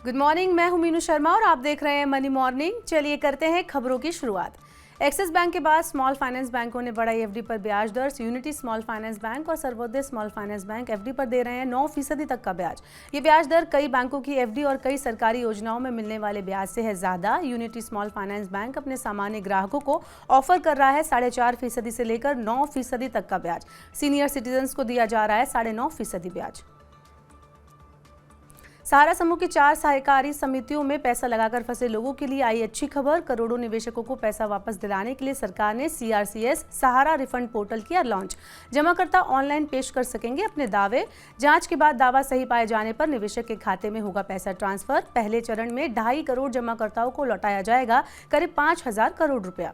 Good morning, मैं हूं मीनू शर्मा और आप देख रहे हैं मनी मॉर्निंग। चलिए करते हैं खबरों की शुरुआत। एक्सिस बैंक के बाद स्मॉल फाइनेंस बैंकों ने बढ़ाई एफडी पर ब्याज दर। यूनिटी स्मॉल फाइनेंस बैंक और Sarvodaya small finance bank FD पर दे रहे हैं 9% तक का ब्याज। ये ब्याज दर कई बैंकों की एफडी और कई सरकारी योजनाओं में मिलने वाले ब्याज से है ज्यादा। यूनिटी स्मॉल फाइनेंस बैंक अपने सामान्य ग्राहकों को ऑफर कर रहा है 4.5% से लेकर 9% तक का ब्याज। सीनियर सिटीजन को दिया जा रहा है 9.5% ब्याज। सहारा समूह की 4 सहकारी समितियों में पैसा लगाकर फंसे लोगों के लिए आई अच्छी खबर। करोड़ों निवेशकों को पैसा वापस दिलाने के लिए सरकार ने सीआरसीएस सहारा रिफंड पोर्टल किया लॉन्च। जमाकर्ता ऑनलाइन पेश कर सकेंगे अपने दावे। जांच के बाद दावा सही पाए जाने पर निवेशक के खाते में होगा पैसा ट्रांसफर। पहले चरण में 2.5 करोड़ जमाकर्ताओं को लौटाया जाएगा करीब 5,000 करोड़ रुपया।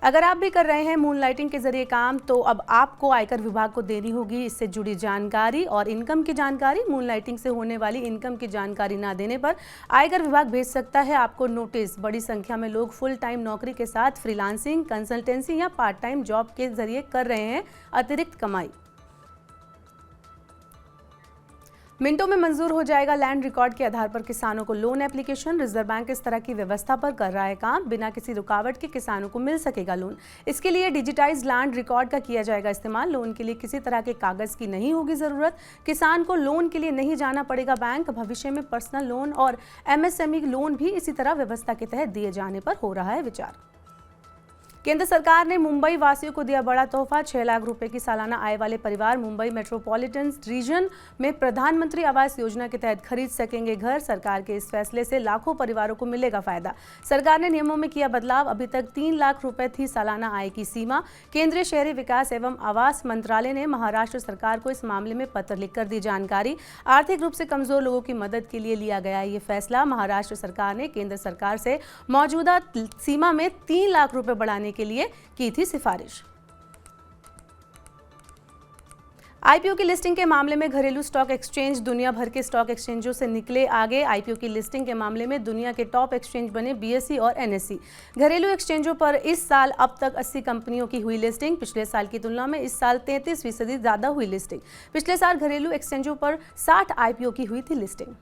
अगर आप भी कर रहे हैं मूनलाइटिंग के जरिए काम, तो अब आपको आयकर विभाग को देनी होगी इससे जुड़ी जानकारी और इनकम की जानकारी। मूनलाइटिंग से होने वाली इनकम की जानकारी ना देने पर आयकर विभाग भेज सकता है आपको नोटिस। बड़ी संख्या में लोग फुल टाइम नौकरी के साथ फ्रीलांसिंग, कंसल्टेंसी या पार्ट टाइम जॉब के जरिए कर रहे हैं अतिरिक्त कमाई। मिनटों में मंजूर हो जाएगा लैंड रिकॉर्ड के आधार पर किसानों को लोन एप्लीकेशन। रिजर्व बैंक इस तरह की व्यवस्था पर कर रहा है काम। बिना किसी रुकावट के किसानों को मिल सकेगा लोन। इसके लिए डिजिटाइज लैंड रिकॉर्ड का किया जाएगा इस्तेमाल। लोन के लिए किसी तरह के कागज की नहीं होगी जरूरत। किसान को लोन के लिए नहीं जाना पड़ेगा बैंक। भविष्य में पर्सनल लोन और एमएसएमई लोन भी इसी तरह व्यवस्था के तहत दिए जाने पर हो रहा है विचार। केंद्र सरकार ने मुंबई वासियों को दिया बड़ा तोहफा। 6 लाख रुपए की सालाना आय वाले परिवार मुंबई मेट्रोपॉलिटन रीजन में प्रधानमंत्री आवास योजना के तहत खरीद सकेंगे घर। सरकार के इस फैसले से लाखों परिवारों को मिलेगा फायदा। सरकार ने नियमों में किया बदलाव। अभी तक 3 लाख रुपए थी सालाना आय की सीमा। केंद्रीय शहरी विकास एवं आवास मंत्रालय ने महाराष्ट्र सरकार को इस मामले में पत्र लिखकर दी जानकारी। आर्थिक रूप से कमजोर लोगों की मदद के लिए लिया गया ये फैसला। महाराष्ट्र सरकार ने केंद्र सरकार से मौजूदा सीमा में 3 लाख रुपए बढ़ाने के लिए की थी सिफारिश। आईपीओ की लिस्टिंग के मामले में घरेलू स्टॉक एक्सचेंज दुनिया भर के स्टॉक एक्सचेंजों से निकले आगे। आईपीओ की लिस्टिंग के मामले में दुनिया के टॉप एक्सचेंज बने बीएसई और एनएसई। घरेलू एक्सचेंजों पर इस साल अब तक 80 कंपनियों की हुई लिस्टिंग। पिछले साल की तुलना में इस साल 33% ज्यादा हुई लिस्टिंग। पिछले साल घरेलू एक्सचेंजों पर 60 आईपीओ की हुई थी लिस्टिंग।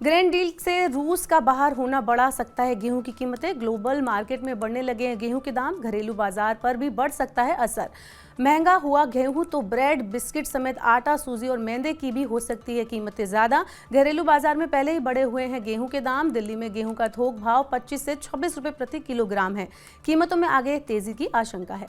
ग्रेन डील से रूस का बाहर होना बढ़ा सकता है गेहूं की कीमतें। ग्लोबल मार्केट में बढ़ने लगे हैं गेहूं के दाम। घरेलू बाजार पर भी बढ़ सकता है असर। महंगा हुआ गेहूं तो ब्रेड, बिस्किट समेत आटा, सूजी और मैदे की भी हो सकती है कीमतें ज्यादा। घरेलू बाजार में पहले ही बढ़े हुए हैं गेहूं के दाम। दिल्ली में गेहूं का थोक भाव 25 से 26 रुपए प्रति किलोग्राम है। कीमतों में आगे तेजी की आशंका है।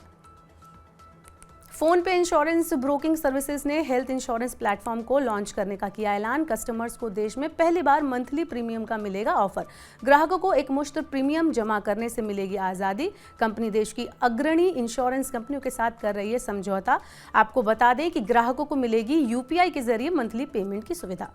फोन पे इंश्योरेंस ब्रोकिंग सर्विसेज ने हेल्थ इंश्योरेंस प्लेटफॉर्म को लॉन्च करने का किया ऐलान। कस्टमर्स को देश में पहली बार मंथली प्रीमियम का मिलेगा ऑफर। ग्राहकों को एकमुश्त प्रीमियम जमा करने से मिलेगी आज़ादी। कंपनी देश की अग्रणी इंश्योरेंस कंपनियों के साथ कर रही है समझौता। आपको बता दें कि ग्राहकों को मिलेगी यूपीआई के जरिए मंथली पेमेंट की सुविधा।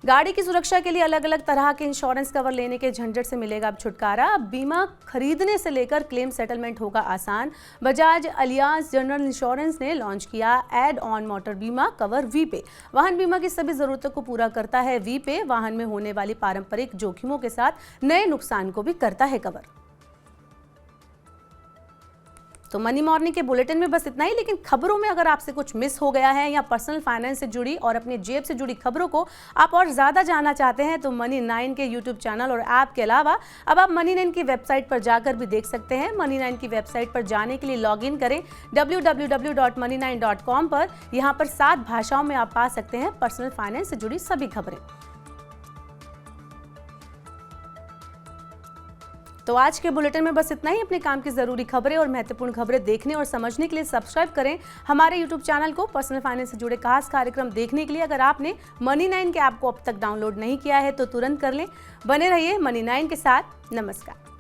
गाड़ी की सुरक्षा के लिए अलग अलग तरह के इंश्योरेंस कवर लेने के झंझट से मिलेगा अब छुटकारा। अब बीमा खरीदने से लेकर क्लेम सेटलमेंट होगा आसान। बजाज अलियांज जनरल इंश्योरेंस ने लॉन्च किया एड ऑन मोटर बीमा कवर वीपे। वाहन बीमा की सभी जरूरतों को पूरा करता है वीपे। वाहन में होने वाली पारंपरिक जोखिमों के साथ नए नुकसान को भी करता है कवर। तो मनी मॉर्निंग के बुलेटिन में बस इतना ही, लेकिन खबरों में अगर आपसे कुछ मिस हो गया है या पर्सनल फाइनेंस से जुड़ी और अपनी जेब से जुड़ी खबरों को आप और ज़्यादा जानना चाहते हैं, तो मनी 9 के यूट्यूब चैनल और ऐप के अलावा अब आप मनी 9 की वेबसाइट पर जाकर भी देख सकते हैं। मनी 9 की वेबसाइट पर जाने के लिए लॉगिन करें www.money9.com पर। यहाँ पर 7 भाषाओं में आप पा सकते हैं पर्सनल फाइनेंस से जुड़ी सभी खबरें। तो आज के बुलेटिन में बस इतना ही। अपने काम की जरूरी खबरें और महत्वपूर्ण खबरें देखने और समझने के लिए सब्सक्राइब करें हमारे यूट्यूब चैनल को। पर्सनल फाइनेंस से जुड़े खास कार्यक्रम देखने के लिए अगर आपने मनी 9 के ऐप को अब तक डाउनलोड नहीं किया है तो तुरंत कर लें। बने रहिए मनी 9 के साथ। नमस्कार।